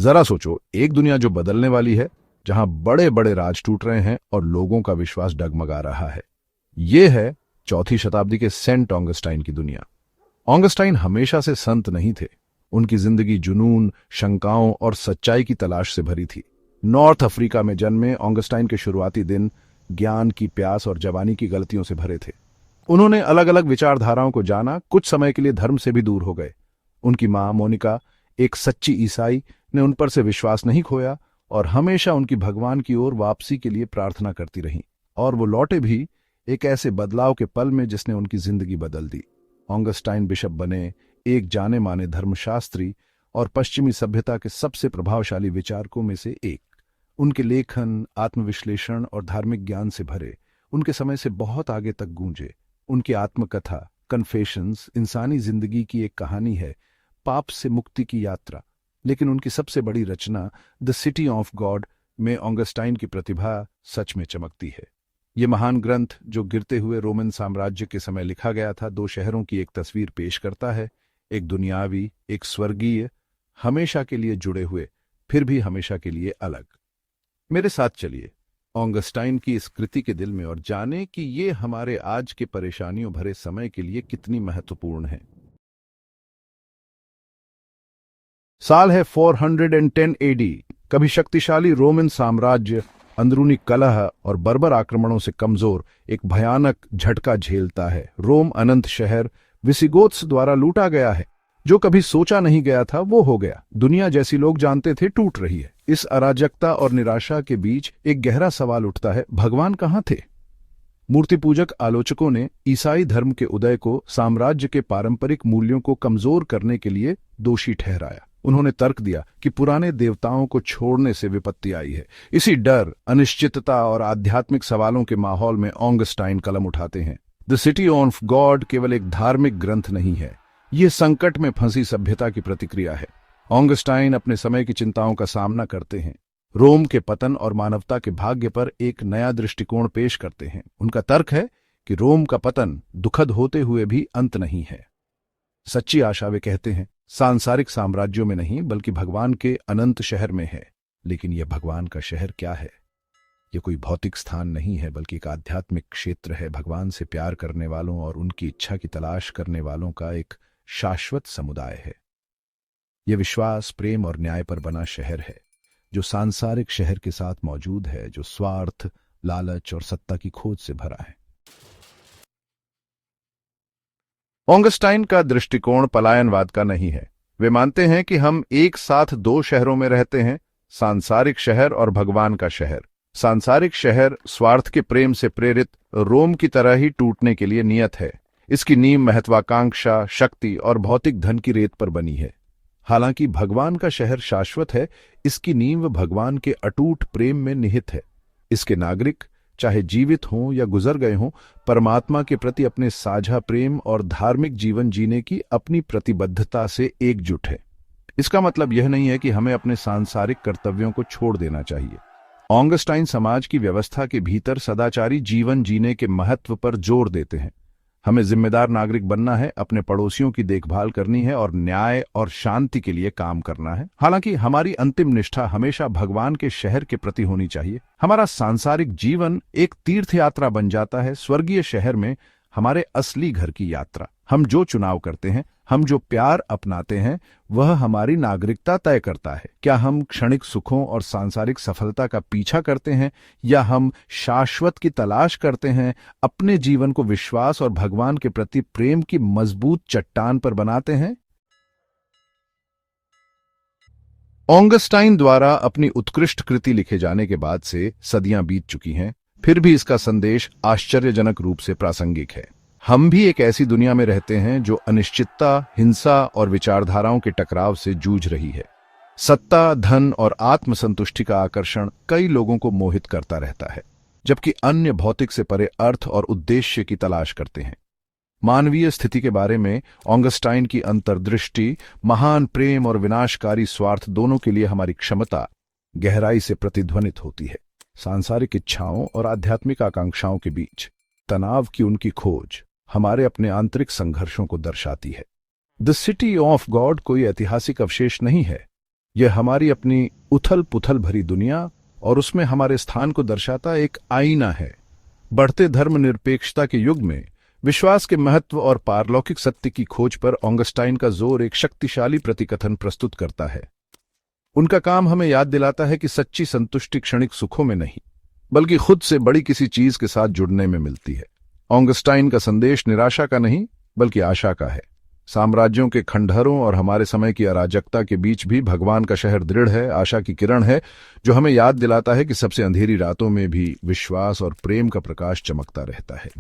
जरा सोचो, एक दुनिया जो बदलने वाली है, जहां बड़े बड़े राज टूट रहे हैं और लोगों का विश्वास डगमगा रहा है। यह है चौथी शताब्दी के सेंट ऑगस्टाइन की दुनिया। ऑगस्टाइन हमेशा से संत नहीं थे। उनकी जिंदगी जुनून, शंकाओं और सच्चाई की तलाश से भरी थी। नॉर्थ अफ्रीका में जन्मे ऑगस्टाइन के शुरुआती दिन ज्ञान की प्यास और जवानी की गलतियों से भरे थे। उन्होंने अलग अलग विचारधाराओं को जाना, कुछ समय के लिए धर्म से भी दूर हो गए। उनकी मां मोनिका, एक सच्ची ईसाई, ने उन पर से विश्वास नहीं खोया और हमेशा उनकी भगवान की ओर वापसी के लिए प्रार्थना करती रहीं। और वो लौटे भी एक ऐसे बदलाव के पल में जिसने उनकी जिंदगी बदल दी। ऑगस्टाइन बिशप बने, एक जाने माने धर्मशास्त्री और पश्चिमी सभ्यता के सबसे प्रभावशाली विचारकों में से एक। उनके लेखन आत्मविश्लेषण और धार्मिक ज्ञान से भरे, उनके समय से बहुत आगे तक गूंजे। उनकी आत्मकथा कन्फेशंस इंसानी जिंदगी की एक कहानी है, पाप से मुक्ति की यात्रा। लेकिन उनकी सबसे बड़ी रचना द सिटी ऑफ गॉड में ऑगस्टाइन की प्रतिभा सच में चमकती है। ये महान ग्रंथ, जो गिरते हुए रोमन साम्राज्य के समय लिखा गया था, दो शहरों की एक तस्वीर पेश करता है, एक दुनियावी, एक स्वर्गीय, हमेशा के लिए जुड़े हुए, फिर भी हमेशा के लिए अलग। मेरे साथ चलिए ऑगस्टाइन की इस कृति के दिल में और जाने कि ये हमारे आज के परेशानियों भरे समय के लिए कितनी महत्वपूर्ण है। साल है 410 एडी। कभी शक्तिशाली रोमन साम्राज्य अंदरूनी कलह और बर्बर आक्रमणों से कमजोर एक भयानक झटका झेलता है। रोम अनंत शहर विसिगोथ्स द्वारा लूटा गया है। जो कभी सोचा नहीं गया था वो हो गया। दुनिया जैसी लोग जानते थे टूट रही है। इस अराजकता और निराशा के बीच एक गहरा सवाल उठता है, भगवान कहाँ थे? मूर्ति पूजक आलोचकों ने ईसाई धर्म के उदय को साम्राज्य के पारंपरिक मूल्यों को कमजोर करने के लिए दोषी ठहराया। उन्होंने तर्क दिया कि पुराने देवताओं को छोड़ने से विपत्ति आई है। इसी डर, अनिश्चितता और आध्यात्मिक सवालों के माहौल में ऑगस्टाइन कलम उठाते हैं। द सिटी ऑफ गॉड केवल एक धार्मिक ग्रंथ नहीं है, ये संकट में फंसी सभ्यता की प्रतिक्रिया है। ऑगस्टाइन अपने समय की चिंताओं का सामना करते हैं, रोम के पतन और मानवता के भाग्य पर एक नया दृष्टिकोण पेश करते हैं। उनका तर्क है कि रोम का पतन दुखद होते हुए भी अंत नहीं है। सच्ची आशा, वे कहते हैं, सांसारिक साम्राज्यों में नहीं बल्कि भगवान के अनंत शहर में है। लेकिन यह भगवान का शहर क्या है? यह कोई भौतिक स्थान नहीं है बल्कि एक आध्यात्मिक क्षेत्र है। भगवान से प्यार करने वालों और उनकी इच्छा की तलाश करने वालों का एक शाश्वत समुदाय है। यह विश्वास, प्रेम और न्याय पर बना शहर है, जो सांसारिक शहर के साथ मौजूद है, जो स्वार्थ, लालच और सत्ता की खोज से भरा है। ऑगस्टाइन का दृष्टिकोण पलायनवाद का नहीं है। वे मानते हैं कि हम एक साथ दो शहरों में रहते हैं, सांसारिक शहर और भगवान का शहर। सांसारिक शहर स्वार्थ के प्रेम से प्रेरित रोम की तरह ही टूटने के लिए नियत है। इसकी नींव महत्वाकांक्षा, शक्ति और भौतिक धन की रेत पर बनी है। हालांकि भगवान का शहर शाश्वत है, इसकी नींव भगवान के अटूट प्रेम में निहित है। इसके नागरिक, चाहे जीवित हों या गुजर गए हों, परमात्मा के प्रति अपने साझा प्रेम और धार्मिक जीवन जीने की अपनी प्रतिबद्धता से एकजुट है। इसका मतलब यह नहीं है कि हमें अपने सांसारिक कर्तव्यों को छोड़ देना चाहिए। ऑगस्टाइन समाज की व्यवस्था के भीतर सदाचारी जीवन जीने के महत्व पर जोर देते हैं। हमें जिम्मेदार नागरिक बनना है, अपने पड़ोसियों की देखभाल करनी है और न्याय और शांति के लिए काम करना है। हालांकि हमारी अंतिम निष्ठा हमेशा भगवान के शहर के प्रति होनी चाहिए। हमारा सांसारिक जीवन एक तीर्थ यात्रा बन जाता है, स्वर्गीय शहर में हमारे असली घर की यात्रा। हम जो चुनाव करते हैं, हम जो प्यार अपनाते हैं, वह हमारी नागरिकता तय करता है। क्या हम क्षणिक सुखों और सांसारिक सफलता का पीछा करते हैं या हम शाश्वत की तलाश करते हैं, अपने जीवन को विश्वास और भगवान के प्रति प्रेम की मजबूत चट्टान पर बनाते हैं? ऑगस्टाइन द्वारा अपनी उत्कृष्ट कृति लिखे जाने के बाद से सदियां बीत चुकी हैं, फिर भी इसका संदेश आश्चर्यजनक रूप से प्रासंगिक है। हम भी एक ऐसी दुनिया में रहते हैं जो अनिश्चितता, हिंसा और विचारधाराओं के टकराव से जूझ रही है। सत्ता, धन और आत्मसंतुष्टि का आकर्षण कई लोगों को मोहित करता रहता है, जबकि अन्य भौतिक से परे अर्थ और उद्देश्य की तलाश करते हैं। मानवीय स्थिति के बारे में ऑगस्टाइन की अंतर्दृष्टि महान प्रेम और विनाशकारी स्वार्थ दोनों के लिए हमारी क्षमता गहराई से प्रतिध्वनित होती है। सांसारिक इच्छाओं और आध्यात्मिक आकांक्षाओं के बीच तनाव की उनकी खोज हमारे अपने आंतरिक संघर्षों को दर्शाती है। द सिटी ऑफ गॉड कोई ऐतिहासिक अवशेष नहीं है, यह हमारी अपनी उथल पुथल भरी दुनिया और उसमें हमारे स्थान को दर्शाता एक आईना है। बढ़ते धर्मनिरपेक्षता के युग में विश्वास के महत्व और पारलौकिक सत्य की खोज पर ऑगस्टाइन का जोर एक शक्तिशाली प्रतिकथन प्रस्तुत करता है। उनका काम हमें याद दिलाता है कि सच्ची संतुष्टि क्षणिक सुखों में नहीं, बल्कि खुद से बड़ी किसी चीज के साथ जुड़ने में मिलती है। ऑगस्टाइन का संदेश निराशा का नहीं, बल्कि आशा का है। साम्राज्यों के खंडहरों और हमारे समय की अराजकता के बीच भी भगवान का शहर दृढ़ है, आशा की किरण है, जो हमें याद दिलाता है कि सबसे अंधेरी रातों में भी विश्वास और प्रेम का प्रकाश चमकता रहता है।